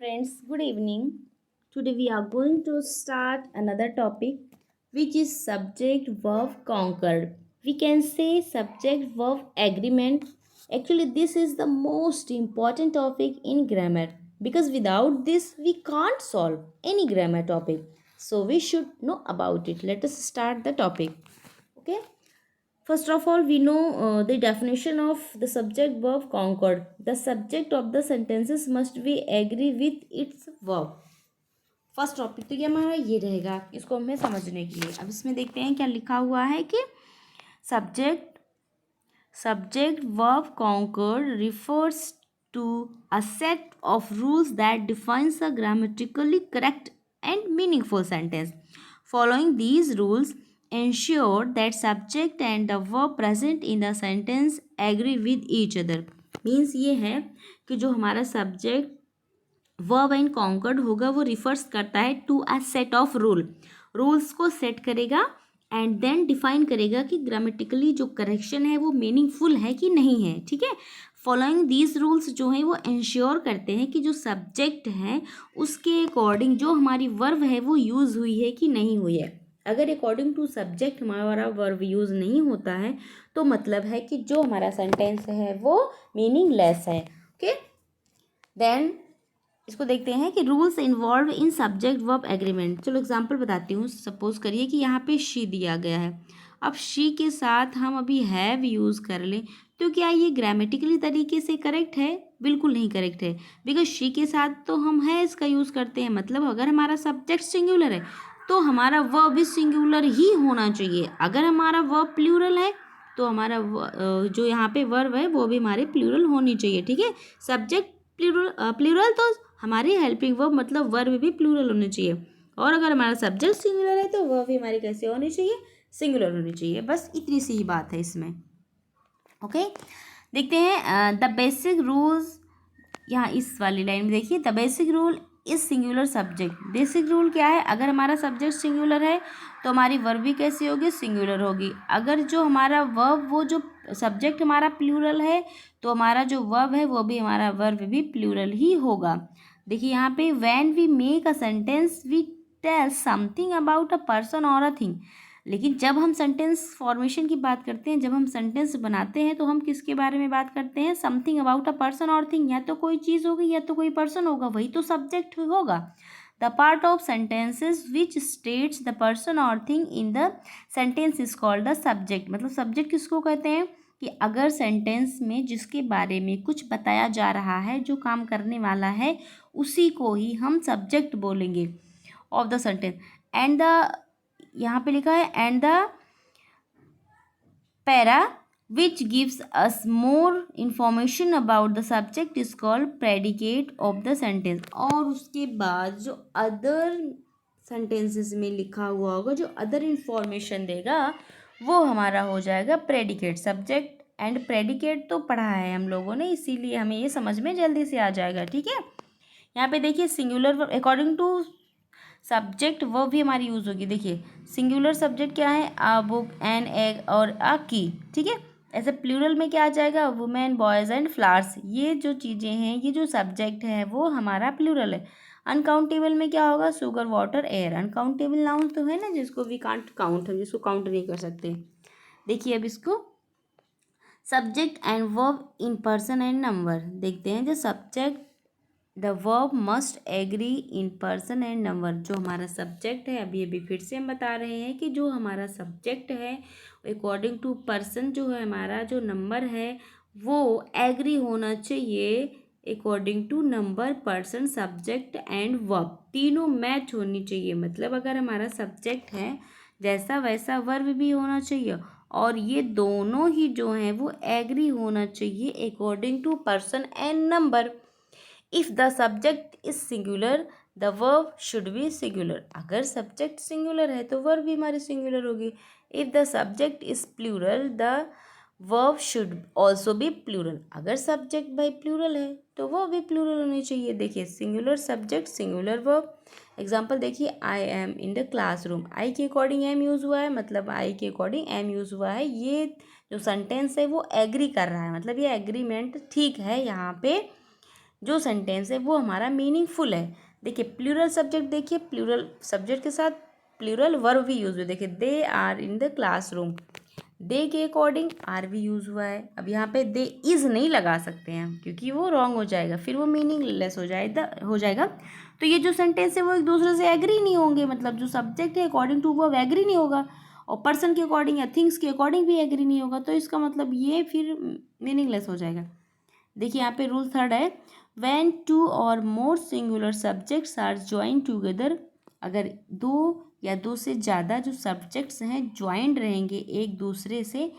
Friends, good evening. Today we are going to start another topic which is subject verb concord. We can say subject verb agreement. Actually, this is the most important topic in grammar because without this we can't solve any grammar topic. So we should know about it. Let us start the topic. Okay? First of all, we know the definition of the subject verb concord. The subject of the sentences must be agree with its verb. First topic तो ये हमारा ये रहेगा, इसको हमें समझने के लिए। अब इसमें देखते हैं क्या लिखा हुआ है कि subject verb concord refers to a set of rules that defines a grammatically correct and meaningful sentence. Following these rules ensure that subject and the verb present in the sentence agree with each other. Means ये है कि जो हमारा subject verb and conquered होगा वो refers करता है to a set of rules को सेट करेगा एंड देन डिफाइन करेगा कि ग्रामेटिकली जो करेक्शन है वो मीनिंगफुल है कि नहीं है। ठीक है, फॉलोइंग दीज रूल्स जो हैं वो इंश्योर करते हैं कि जो सब्जेक्ट है उसके अकॉर्डिंग जो हमारी वर्ब है वो यूज़ हुई है कि नहीं हुई है। अगर अकॉर्डिंग टू सब्जेक्ट हमारा वर्ब यूज़ नहीं होता है तो मतलब है कि जो हमारा सेंटेंस है वो मीनिंगलेस है। ओके, देन इसको देखते हैं कि rules involve in subject verb agreement. चलो एग्जांपल बताती हूँ। सपोज करिए कि यहाँ पे शी दिया गया है। अब शी के साथ हम अभी हैव यूज़ कर लें तो क्या ये ग्रामेटिकली तरीके से करेक्ट है? बिल्कुल नहीं करेक्ट है, बिकॉज शी के साथ तो हम हैज़ का यूज़ करते हैं। मतलब अगर हमारा सब्जेक्ट सिंगुलर है तो हमारा वर्ब भी सिंगुलर ही होना चाहिए। अगर हमारा वर्ब प्लूरल है तो हमारा जो यहाँ पे वर्ब है वो भी हमारे प्लूरल होनी चाहिए। ठीक है, सब्जेक्ट प्लूरल तो हमारी हेल्पिंग वर्ब मतलब वर्ब भी प्लूरल होनी चाहिए। और अगर हमारा सब्जेक्ट सिंगुलर है तो वर्ब भी हमारी कैसे होनी चाहिए? सिंगुलर होनी चाहिए। बस इतनी सी ही बात है इसमें। ओके, देखते हैं द बेसिक रूल्स। यहाँ इस वाली लाइन में देखिए, the basic rule is singular subject. Basic rule क्या है? अगर हमारा सब्जेक्ट सिंगुलर है तो हमारी वर्ब भी कैसी होगी? सिंगुलर होगी। अगर जो हमारा वर्ब वो जो सब्जेक्ट हमारा प्लूरल है तो हमारा जो वर्ब है वो भी हमारा वर्ब भी प्लूरल ही होगा। देखिए यहाँ पे when we make a sentence we tell something about a person or a thing. लेकिन जब हम सेंटेंस फॉर्मेशन की बात करते हैं, जब हम सेंटेंस बनाते हैं तो हम किसके बारे में बात करते हैं? Something about a person or thing. या तो कोई चीज़ होगी या तो कोई पर्सन होगा, वही तो सब्जेक्ट होगा। The part of sentences which states the person or thing in the sentence is called the subject. मतलब सब्जेक्ट किसको कहते हैं? कि अगर सेंटेंस में जिसके बारे में कुछ बताया जा रहा है, जो काम करने वाला है, उसी को ही हम सब्जेक्ट बोलेंगे of the sentence. And the यहाँ पे लिखा है and the para which gives us more information about the subject is called predicate of the sentence। और उसके बाद जो अदर सेंटेंसेस में लिखा हुआ होगा, जो अदर इंफॉर्मेशन देगा वो हमारा हो जाएगा प्रेडिकेट। सब्जेक्ट एंड प्रेडिकेट तो पढ़ा है हम लोगों ने, इसीलिए हमें ये समझ में जल्दी से आ जाएगा। ठीक है, यहाँ पे देखिए singular according to subject verb भी हमारी यूज़ होगी। देखिए सिंगुलर सब्जेक्ट क्या है? अ बुक, एन एग और अ की। ठीक है, ऐसे प्लूरल में क्या आ जाएगा? Women, boys and flowers. ये जो चीज़ें हैं, ये जो सब्जेक्ट है वो हमारा प्लूरल है। अनकाउंटेबल में क्या होगा? Sugar, water, air. Uncountable noun तो है ना जिसको वी कांट काउंट, हम जिसको काउंट नहीं कर सकते। देखिए अब इसको subject and verb in person and number देखते हैं। जो subject the verb must agree in person and number. जो हमारा सब्जेक्ट है, अभी अभी फिर से हम बता रहे हैं कि जो हमारा सब्जेक्ट है अकॉर्डिंग टू पर्सन जो है हमारा जो नंबर है वो एग्री होना चाहिए according to number, person, subject and verb. तीनों मैच होनी चाहिए। मतलब अगर हमारा सब्जेक्ट है जैसा वैसा वर्ब भी होना चाहिए और ये दोनों ही जो हैं वो एग्री होना चाहिए according to person and number. If the subject is singular the verb should be singular. अगर सब्जेक्ट सिंगुलर है तो वर्ब भी हमारी सिंगुलर होगी। If the subject is plural the verb should also be plural. अगर subject बाई plural है तो वर्ब भी प्लूरल होनी चाहिए। देखिए singular subject singular verb. Example देखिए, I am in the classroom. I के अकॉर्डिंग एम यूज़ हुआ है, मतलब आई के अकॉर्डिंग एम यूज़ हुआ है। ये जो सेंटेंस है वो एग्री कर रहा है, मतलब ये एग्रीमेंट ठीक है यहाँ पे। जो सेंटेंस है वो हमारा मीनिंगफुल है। देखिए प्लूरल सब्जेक्ट, देखिए प्लूरल सब्जेक्ट के साथ प्लूरल वर्ब भी यूज हुए। देखिए they are in the classroom, they के अकॉर्डिंग आर भी यूज हुआ है। अब यहाँ पे दे इज नहीं लगा सकते हैं क्योंकि वो रॉन्ग हो जाएगा, फिर वो मीनिंगलेस हो जाएगा। तो ये जो सेंटेंस है वो एक दूसरे से एग्री नहीं होंगे, मतलब जो सब्जेक्ट है अकॉर्डिंग टू वो एग्री नहीं होगा, और पर्सन के अकॉर्डिंग या थिंग्स के अकॉर्डिंग भी एग्री नहीं होगा, तो इसका मतलब ये फिर मीनिंगलेस हो जाएगा। देखिए यहाँ पे रूल थर्ड है, when two or more singular subjects are join together, अगर दो या दो से ज़्यादा जो सब्जेक्ट्स हैं ज्वाइंट रहेंगे एक दूसरे से,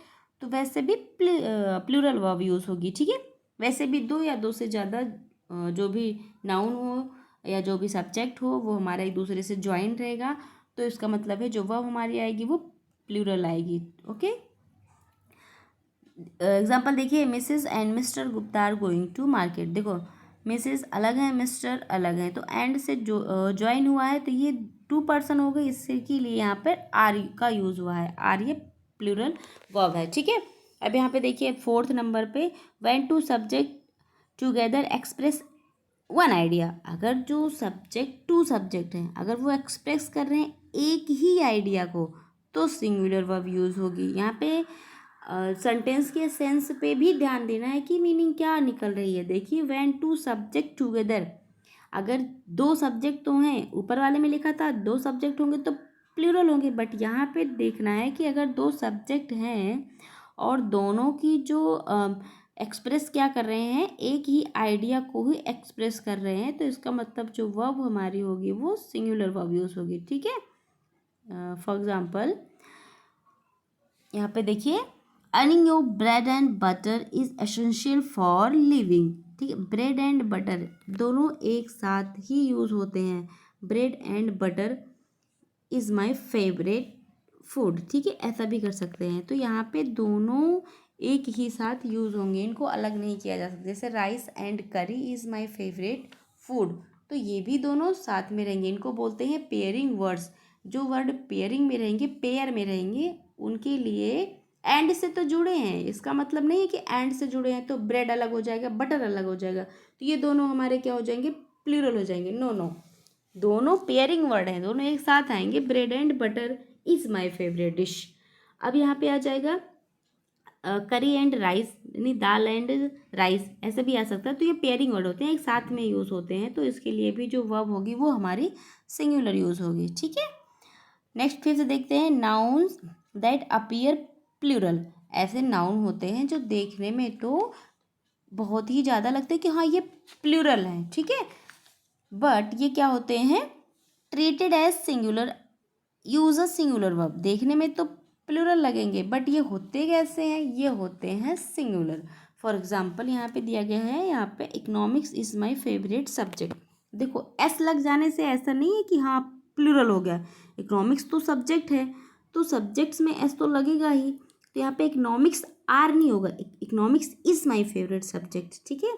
तो वैसे भी प्लूरल वर्ब यूज़ होगी। ठीक है, वैसे भी दो या दो से ज़्यादा जो भी नाउन हो या जो भी सब्जेक्ट हो वो हमारा एक दूसरे से ज्वाइंट रहेगा, तो इसका मतलब है जो वर्ब हमारी आएगी वो प्लूरल आएगी। ओके, एग्जाम्पल देखिए, Mrs and Mr Gupta are going to market. देखो मिसेस अलग है, मिस्टर अलग है, तो एंड से जो ज्वाइन हुआ है तो ये टू पर्सन हो गए, इसके लिए यहाँ पर आर का यूज़ हुआ है, आर ये प्लूरल वर्ब है। ठीक है, अब यहाँ पे देखिए फोर्थ नंबर पे, when two subject together express one idea, अगर जो सब्जेक्ट टू सब्जेक्ट हैं अगर वो एक्सप्रेस कर रहे हैं एक ही आइडिया को, तो सिंगुलर वर्ब यूज़ होगी। यहाँ पे सेंटेंस के सेंस पे भी ध्यान देना है कि मीनिंग क्या निकल रही है। देखिए व्हेन टू सब्जेक्ट टुगेदर, अगर दो सब्जेक्ट तो हैं, ऊपर वाले में लिखा था दो सब्जेक्ट होंगे तो प्लूरल होंगे, बट यहाँ पे देखना है कि अगर दो सब्जेक्ट हैं और दोनों की जो एक्सप्रेस क्या कर रहे हैं, एक ही आइडिया को ही एक्सप्रेस कर रहे हैं, तो इसका मतलब जो वर्ब हमारी होगी वो सिंगुलर वर्ब यूज़ होगी। ठीक है, फॉर एग्जाम्पल यहाँ पे देखिए, earning your bread and butter is essential for living. ठीक है, ब्रेड एंड बटर दोनों एक साथ ही यूज़ होते हैं, bread and butter is my favourite food. ठीक है, ऐसा भी कर सकते हैं, तो यहाँ पे दोनों एक ही साथ यूज़ होंगे, इनको अलग नहीं किया जा सकता। जैसे राइस एंड करी इज़ माई फेवरेट फूड, तो ये भी दोनों साथ में रहेंगे, इनको बोलते हैं पेयरिंग वर्ड्स। जो वर्ड पेयरिंग में रहेंगे, पेयर में रहेंगे, उनके लिए एंड से तो जुड़े हैं, इसका मतलब नहीं है कि एंड से जुड़े हैं तो ब्रेड अलग हो जाएगा बटर अलग हो जाएगा, तो ये दोनों हमारे क्या हो जाएंगे, प्लूरल हो जाएंगे। नो नो, दोनों पेयरिंग वर्ड हैं, दोनों एक साथ आएंगे, bread and butter is my favourite dish. अब यहाँ पे आ जाएगा करी एंड राइस, यानी दाल एंड राइस, ऐसे भी आ सकता है, तो ये पेयरिंग वर्ड होते हैं, एक साथ में यूज़ होते हैं, तो इसके लिए भी जो वर्ब होगी वो हमारी सिंगुलर यूज़ होगी। ठीक है, नेक्स्ट फिर से देखते हैं, नाउन्स दैट अपीयर प्लूरल, ऐसे नाउन होते हैं जो देखने में तो बहुत ही ज़्यादा लगते हैं कि हाँ ये प्लूरल है। ठीक है, बट ये क्या होते हैं, treated as singular, use a singular verb, देखने में तो प्लूरल लगेंगे बट ये होते कैसे हैं, ये होते हैं सिंगुलर। फॉर एग्जाम्पल यहाँ पे दिया गया है, यहाँ पे economics is my favourite subject. देखो एस लग जाने से ऐसा नहीं है कि हाँ प्लूरल हो गया, इकोनॉमिक्स तो सब्जेक्ट है, तो सब्जेक्ट्स में एस तो लगेगा ही, तो यहाँ पे इकोनॉमिक्स आर नहीं होगा, economics is my favourite subject. ठीक है,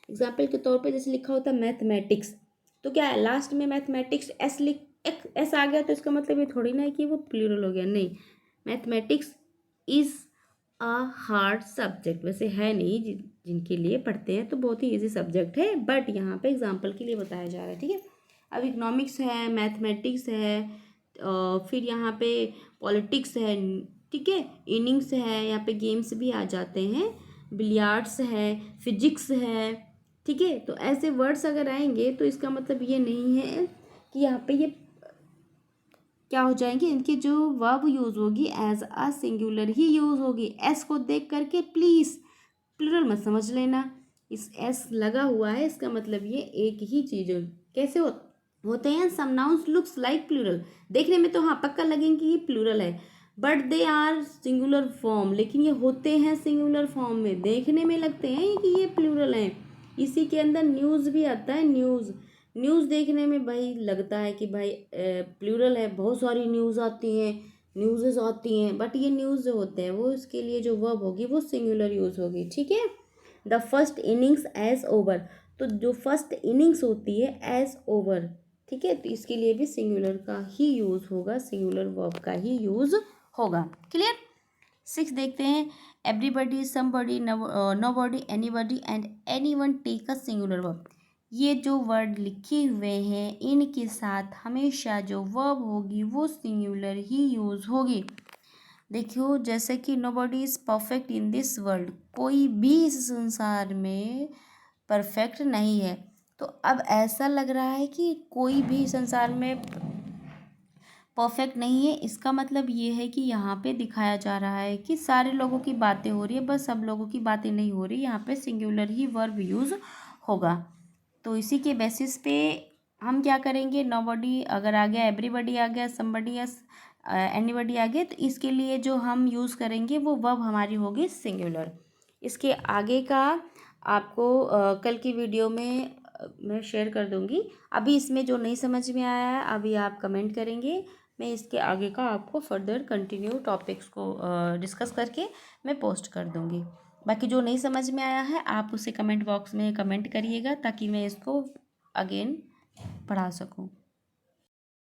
एग्जाम्पल के तौर पे जैसे लिखा होता है मैथमेटिक्स, तो क्या है लास्ट में मैथमेटिक्स एस एस आ गया, तो इसका मतलब ये थोड़ी ना है कि वो प्लूरल हो गया, नहीं, mathematics is a hard subject, वैसे है नहीं, जिनके लिए पढ़ते हैं तो बहुत ही इजी सब्जेक्ट है, बट यहाँ पे एग्जांपल के लिए बताया जा रहा है। ठीक है, अब इकोनॉमिक्स है, मैथमेटिक्स है, फिर यहाँ पे पॉलिटिक्स है, ठीक है, इनिंग्स है, यहाँ पे गेम्स भी आ जाते हैं, बिलियार्ड्स है, फिजिक्स है। ठीक है, तो ऐसे वर्ड्स अगर आएंगे तो इसका मतलब ये नहीं है कि यहाँ पे ये क्या हो जाएंगे, इनकी जो वर्ब यूज़ होगी एज अ सिंगुलर ही यूज़ होगी। एस को देख करके प्लीज़ प्लूरल मत समझ लेना, इस एस लगा हुआ है इसका मतलब ये एक ही चीज़ है। कैसे होते हैं, some nouns looks like plural, देखने में तो हाँ पक्का लगेंगे कि ये प्लूरल है, but they are singular form, लेकिन ये होते हैं सिंगुलर फॉर्म में, देखने में लगते हैं कि ये प्लूरल हैं। इसी के अंदर न्यूज़ भी आता है, न्यूज़ देखने में भाई लगता है कि भाई प्लूरल है, बहुत सारी न्यूज़ आती हैं, न्यूज़ेस आती हैं, बट ये न्यूज़ जो होते हैं वो इसके लिए जो वर्ब होगी वो सिंगुलर यूज़ होगी। ठीक है, the first innings as over, तो जो फर्स्ट इनिंग्स होती है एज ओवर, ठीक है, तो इसके लिए भी सिंगुलर का ही यूज़ होगा, सिंगुलर वर्ब का ही यूज़ होगा। क्लियर। 6 देखते हैं, everybody, somebody, nobody, anybody and anyone take a singular verb. ये जो वर्ड लिखे हुए हैं इनके साथ हमेशा जो वर्ब होगी वो सिंगुलर ही यूज़ होगी। देखियो, जैसे कि nobody is perfect in this world, कोई भी इस संसार में परफेक्ट नहीं है। तो अब ऐसा लग रहा है कि कोई भी संसार में परफेक्ट नहीं है, इसका मतलब ये है कि यहाँ पे दिखाया जा रहा है कि सारे लोगों की बातें हो रही है, बस सब लोगों की बातें नहीं हो रही, यहाँ पे सिंगुलर ही वर्ब यूज़ होगा। तो इसी के बेसिस पे हम क्या करेंगे, नोबडी अगर आ गया, एवरीबडी आ गया, समबडी या एनीबडी आ गया, तो इसके लिए जो हम यूज़ करेंगे वो वर्ब हमारी होगी सिंगुलर। इसके आगे का आपको कल की वीडियो में मैं शेयर कर दूंगी। अभी इसमें जो नहीं समझ में आया है अभी आप कमेंट करेंगे, मैं इसके आगे का आपको फर्दर कंटिन्यू टॉपिक्स को डिस्कस करके मैं पोस्ट कर दूंगी। बाकी जो नहीं समझ में आया है आप उसे कमेंट बॉक्स में कमेंट करिएगा ताकि मैं इसको अगेन पढ़ा सकूं।